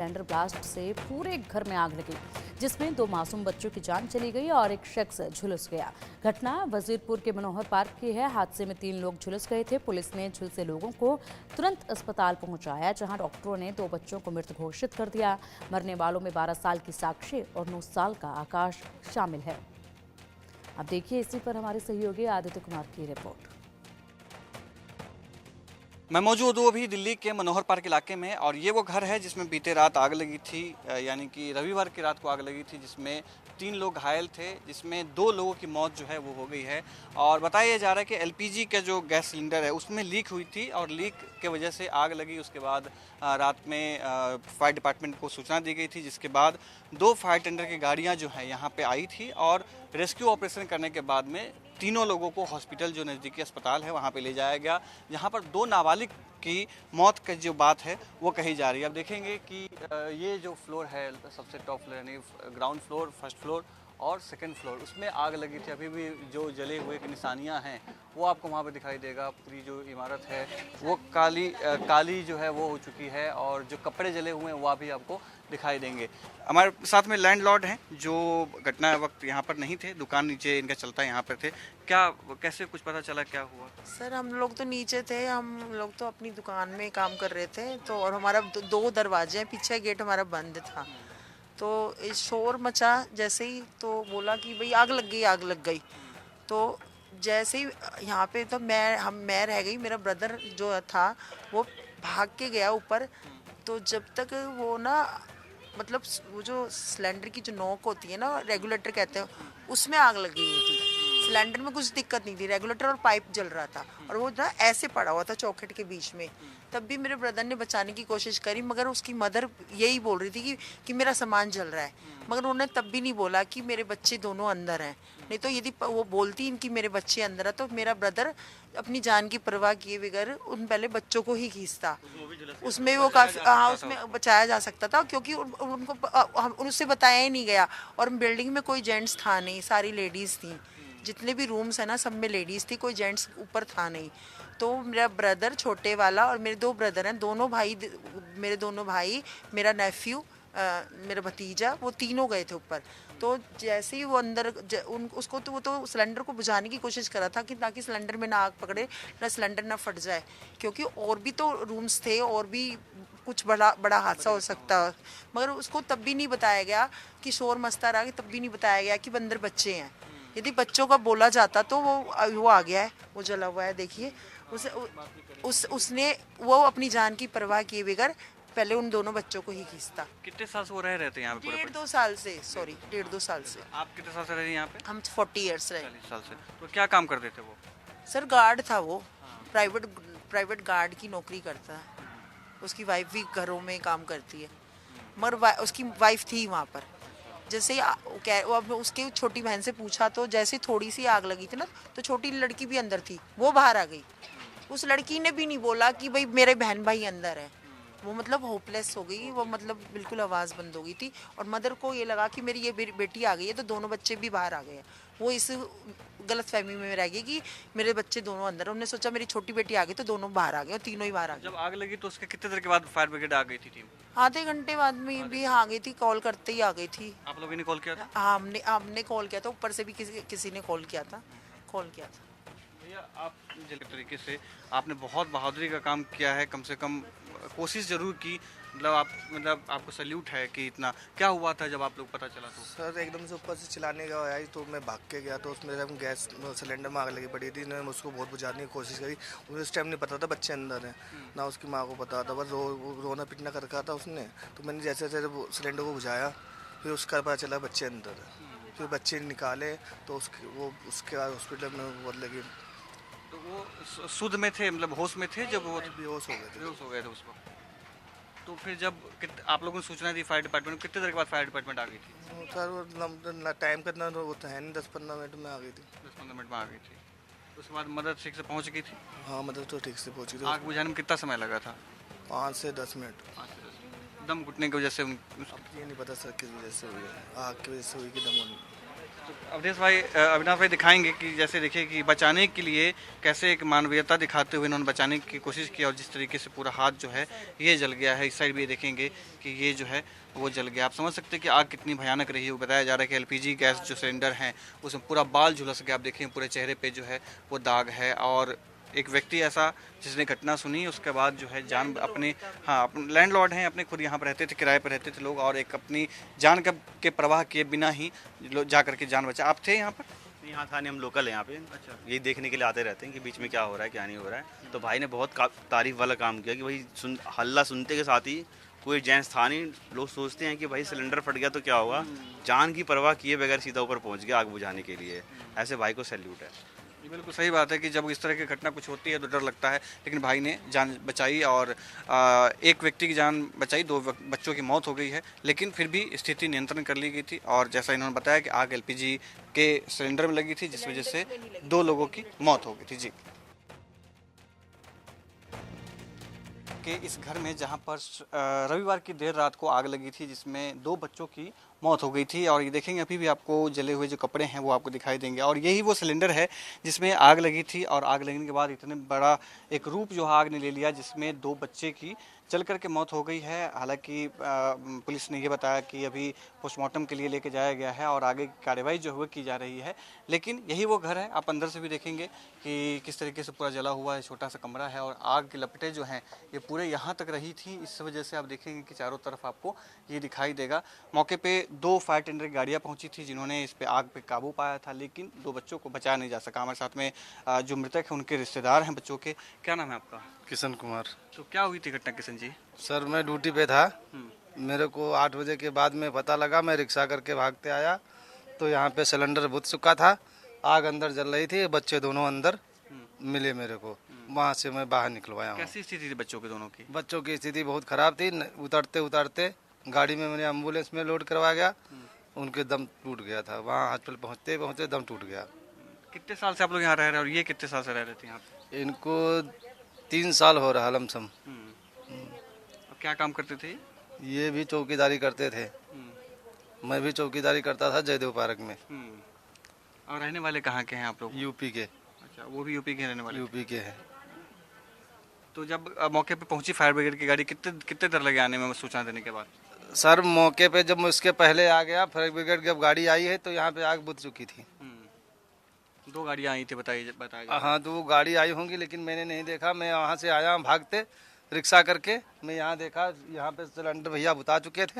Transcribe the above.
Cylinder blast से पूरे घर में आग लगी, जिसमें 2 मासूम बच्चों की जान चली गई और एक शख्स झुलस गया। घटना वजीरपुर के मनोहर पार्क की है। हादसे में 3 लोग झुलस गए थे। पुलिस ने झुलसे लोगों को तुरंत अस्पताल पहुंचाया, जहां डॉक्टरों ने 2 बच्चों को मृत घोषित कर दिया। मरने वालों में 12 साल की साक्षी और 9 साल का आकाश शामिल है। अब देखिए इसी पर हमारे सहयोगी आदित्य कुमार की रिपोर्ट। मैं मौजूद हूँ अभी दिल्ली के मनोहर पार्क इलाके में और ये वो घर है जिसमें बीते रात आग लगी थी, यानी कि रविवार की रात को आग लगी थी, जिसमें 3 लोग घायल थे, जिसमें 2 लोगों की मौत जो है वो हो गई है। और बताया जा रहा है कि एलपीजी का जो गैस सिलेंडर है उसमें लीक हुई थी और लीक के वजह से आग लगी। उसके बाद रात में फायर डिपार्टमेंट को सूचना दी गई थी, जिसके बाद 2 फायर टेंडर की गाड़ियाँ जो है यहाँ पे आई थी और रेस्क्यू ऑपरेशन करने के बाद में तीनों लोगों को हॉस्पिटल जो नज़दीकी अस्पताल है वहाँ पे ले जाया गया, जहाँ पर 2 नाबालिग की मौत की जो बात है वो कही जा रही है। अब देखेंगे कि ये जो फ्लोर है, सबसे टॉप फ्लोर यानी ग्राउंड फ्लोर, फर्स्ट फ्लोर और सेकंड फ्लोर, उसमें आग लगी थी। अभी भी जो जले हुए की निशानियां हैं वो आपको वहाँ पे दिखाई देगा। पूरी जो इमारत है वो काली जो है वो हो चुकी है और जो कपड़े जले हुए हैं वो भी आपको दिखाई देंगे। हमारे साथ में लैंडलॉर्ड हैं जो घटना वक्त यहाँ पर नहीं थे, दुकान नीचे इनका चलता है, यहाँ पर थे। क्या कैसे कुछ पता चला, क्या हुआ? सर हम लोग तो नीचे थे, हम लोग तो अपनी दुकान में काम कर रहे थे। तो और हमारा 2 दरवाजे हैं, पीछे गेट हमारा बंद था। तो शोर मचा जैसे ही, तो बोला कि भाई आग लग गई, आग लग गई। तो जैसे ही यहाँ पे तो मैं रह गई, मेरा ब्रदर जो था वो भाग के गया ऊपर। तो जब तक वो ना, मतलब वो जो सिलेंडर की जो नोक होती है ना, रेगुलेटर कहते हैं, उसमें आग लगी हुई थी। सिलेंडर में कुछ दिक्कत नहीं थी, रेगुलेटर और पाइप जल रहा था और वो ना ऐसे पड़ा हुआ था चौखट के बीच में। तब भी मेरे ब्रदर ने बचाने की कोशिश करी, मगर उसकी मदर यही बोल रही थी कि मेरा सामान जल रहा है, मगर उन्होंने तब भी नहीं बोला कि मेरे बच्चे दोनों अंदर हैं। नहीं तो यदि वो बोलती इनकी मेरे बच्चे अंदर है तो मेरा ब्रदर अपनी जान की परवाह किए बगैर उन पहले बच्चों को ही खींचता। उसमें वो काफी, हाँ, उसमें बचाया जा सकता था, क्योंकि उनको उससे बताया ही नहीं गया। और बिल्डिंग में कोई जेंट्स था नहीं, सारी लेडीज थी। जितने भी रूम्स है ना, सब में लेडीज थी, कोई जेंट्स ऊपर था नहीं। तो मेरा ब्रदर छोटे वाला और मेरे 2 ब्रदर हैं, मेरे दोनों भाई, मेरा नेफ्यू, मेरा भतीजा, वो तीनों गए थे ऊपर। तो जैसे ही वो अंदर उसको तो वो तो सिलेंडर को बुझाने की कोशिश करा था कि ताकि सिलेंडर में ना आग पकड़े, ना सिलेंडर ना फट जाए, क्योंकि और भी तो रूम्स थे और भी कुछ बड़ा बड़ा हादसा हो सकता। मगर उसको तब भी नहीं बताया गया कि शोर मचता रहा, कि तब भी नहीं बताया गया कि अंदर बच्चे हैं। यदि बच्चों का बोला जाता तो वो आ गया है, वो जला हुआ है, देखिए। उसने वो अपनी जान की परवाह किए बगैर पहले उन दोनों बच्चों को ही खींचता। कितने साल से वो रह रहे थे यहाँ पे? 1.5-2 साल से, सॉरी, 1.5-2 साल से। आप कितने साल से रह रहे हैं यहाँ पे? हम 40 ईयर्स रहे। 40 साल से। तो क्या काम करते थे वो? सर गार्ड था वो, प्राइवेट गार्ड की नौकरी करता है। उसकी वाइफ भी घरों में काम करती है, मगर उसकी वाइफ थी वहाँ पर। जैसे ही वो अब उसकी छोटी बहन से पूछा तो जैसे थोड़ी सी आग लगी थी ना, तो छोटी लड़की भी अंदर थी, वो बाहर आ गई। उस लड़की ने भी नहीं बोला कि भाई मेरे बहन भाई अंदर है। वो मतलब होपलेस हो गई, वो मतलब बिल्कुल आवाज़ बंद हो गई थी। और मदर को ये लगा कि मेरी ये बेटी आ गई है, तो दोनों बच्चे भी बाहर आ गए हैं। वो इस गलत फहमी में रह गई कि मेरे बच्चे दोनों अंदर है। उन्होंने सोचा मेरी छोटी बेटी आ गई तो दोनों बाहर आ गए, और तीनों ही बाहर आ गए। जब आग लगी तो उसके कितने देर के बाद फायर ब्रिगेड आ गई थी टीम? आधे घंटे बाद में भी आ गई थी, कॉल करते ही आ गई थी। आप लोगों ने कॉल किया था? हाँ, हमने कॉल किया था, ऊपर से भी किसी ने कॉल किया था। भैया, आप जिस तरीके से आपने बहुत बहादुरी का काम किया है, कम से कम कोशिश जरूर की, मतलब आपको सल्यूट है कि इतना। क्या हुआ था जब आप लोग पता चला तो? सर एकदम से ऊपर से चिल्लाने का आया तो मैं भाग के गया, तो उसमें जब गैस सिलेंडर में आग लगी पड़ी थी, मैंने उसको बहुत बुझाने की कोशिश करी। मुझे उस टाइम नहीं पता था बच्चे अंदर हैं, ना उसकी माँ को पता था, बस रोना पिटना कर रखा था उसने। तो मैंने जैसे जैसे सिलेंडर को बुझाया, फिर उसका पता चला बच्चे अंदर है। फिर बच्चे निकाले तो उसके बाद हॉस्पिटल में बहुत लगी। तो वो शुद्ध में थे, मतलब होश में थे जब वो बेहोश हो गए थे उस वक्त? तो फिर जब आप लोगों ने सूचना दी फायर डिपार्टमेंट को, कितने देर के बाद फायर डिपार्टमेंट आ गई थी? सर वो टाइम कितना वो तो है नहीं, 10-15 मिनट में आ गई थी। 10-15 मिनट में आ गई थी। उसके बाद मदद ठीक से पहुंच गई थी? हाँ, मदद तो ठीक से पहुंची थी। आग बुझाने में कितना समय लगा था? 5 से 10 मिनट। 5 से 10 मिनट। दम घुटने की वजह से अब ये नहीं पता सर किस वजह से हुई है, आग की वजह से हुई कि दम होने। अविनाश भाई दिखाएंगे कि जैसे देखिए कि बचाने के लिए कैसे एक मानवीयता दिखाते हुए इन्होंने बचाने की कोशिश की और जिस तरीके से पूरा हाथ जो है ये जल गया है। इस साइड भी देखेंगे कि ये जो है वो जल गया। आप समझ सकते हैं कि आग कितनी भयानक रही है। वो बताया जा रहा है कि एलपीजी गैस जो सिलेंडर है उसमें पूरा बाल झुलस गया। आप देखें पूरे चेहरे पे जो है वो दाग है। और एक व्यक्ति ऐसा जिसने घटना सुनी उसके बाद जो है जान अपने अपने लैंडलॉर्ड हैं, अपने खुद यहाँ पर रहते थे, किराए पर रहते थे लोग, और एक अपनी जान के प्रवाह किए बिना ही जा करके जान बचा। आप थे यहाँ पर? यहाँ था नहीं, हम लोकल हैं यहाँ पे। अच्छा, यही देखने के लिए आते रहते हैं कि बीच में क्या हो रहा है क्या नहीं हो रहा है। तो भाई ने बहुत तारीफ वाला काम किया कि भाई हल्ला सुनते के साथ ही कोई जेंट्स था नहीं। लोग सोचते हैं कि भाई सिलेंडर फट गया तो क्या होगा, जान की परवाह किए बगैर सीधा ऊपर पहुंच गया आग बुझाने के लिए। ऐसे भाई को सैल्यूट है। ये बिल्कुल सही बात है कि जब इस तरह की घटना कुछ होती है तो डर लगता है, लेकिन भाई ने जान बचाई और एक व्यक्ति की जान बचाई, 2 बच्चों की मौत हो गई है, लेकिन फिर भी स्थिति नियंत्रण कर ली गई थी। और जैसा इन्होंने बताया कि आग एलपीजी के सिलेंडर में लगी थी जिस वजह से 2 लोगों की मौत हो गई थी। जी, के इस घर में जहां पर रविवार की देर रात को आग लगी थी जिसमें 2 बच्चों की मौत हो गई थी। और ये देखेंगे अभी भी आपको जले हुए जो कपड़े हैं वो आपको दिखाई देंगे। और यही वो सिलेंडर है जिसमें आग लगी थी और आग लगने के बाद इतने बड़ा एक रूप जो आग ने ले लिया जिसमें 2 बच्चे की जल करके मौत हो गई है। हालांकि पुलिस ने ये बताया कि अभी पोस्टमार्टम के लिए लेके जाया गया है और आगे की कार्रवाई जो है की जा रही है। लेकिन यही वो घर है, आप अंदर से भी देखेंगे कि किस तरीके से पूरा जला हुआ है, छोटा सा कमरा है और आग की लपटें जो हैं ये पूरे यहाँ तक रही थी। इस वजह से आप देखेंगे कि चारों तरफ आपको ये दिखाई देगा। मौके पे 2 फायर टेंडर गाड़ियाँ पहुँची थी जिन्होंने इस पे आग पे काबू पाया था, लेकिन 2 बच्चों को बचाया नहीं जा सका। हमारे साथ में जो मृतक है उनके रिश्तेदार हैं बच्चों के। क्या नाम है आपका? किशन कुमार। तो क्या हुई थी घटना किशन जी? सर मैं ड्यूटी पे था, मेरे को 8 बजे के बाद में पता लगा, मैं रिक्शा करके भागते आया तो यहाँ पे सिलेंडर बुझ चुका था, आग अंदर जल रही थी, बच्चे दोनों अंदर मिले मेरे को, वहाँ से मैं बाहर निकलवाया हूँ। कैसी स्थिति थी बच्चों की दोनों की? बच्चों की स्थिति बहुत खराब थी। उतरते उतरते गाड़ी में मैंने एम्बुलेंस में लोड करवा गया, उनके दम टूट गया था, वहाँ हॉस्पिटल पहुँचते पहुँचते दम टूट गया। कितने साल से आप लोग यहाँ रह रहे हैं और ये कितने साल से रह रहे थे यहाँ पे? इनको 3 साल हो रहा लमसम। और क्या काम करते थे? ये भी चौकीदारी करते थे, मैं भी चौकीदारी करता था जयदेव पार्क में। और रहने वाले कहाँ के हैं आप लोग? यूपी के। अच्छा, वो भी यूपी के रहने वाले? यूपी के हैं। तो जब मौके पे पहुंची फायर ब्रिगेड की गाड़ी, कितने देर लगे आने में सूचना देने के बाद? सर मौके पे जब उसके पहले आ गया, फायर ब्रिगेड जब गाड़ी आई है तो यहाँ पे आग बुझ चुकी थी। 2 गाड़ियाँ आई थी बताया। हाँ, तो वो गाड़ी आई होंगी लेकिन मैंने नहीं देखा। मैं वहाँ से आया भागते रिक्शा करके, मैं यहाँ देखा यहाँ पे सिलेंडर भैया बुता चुके थे।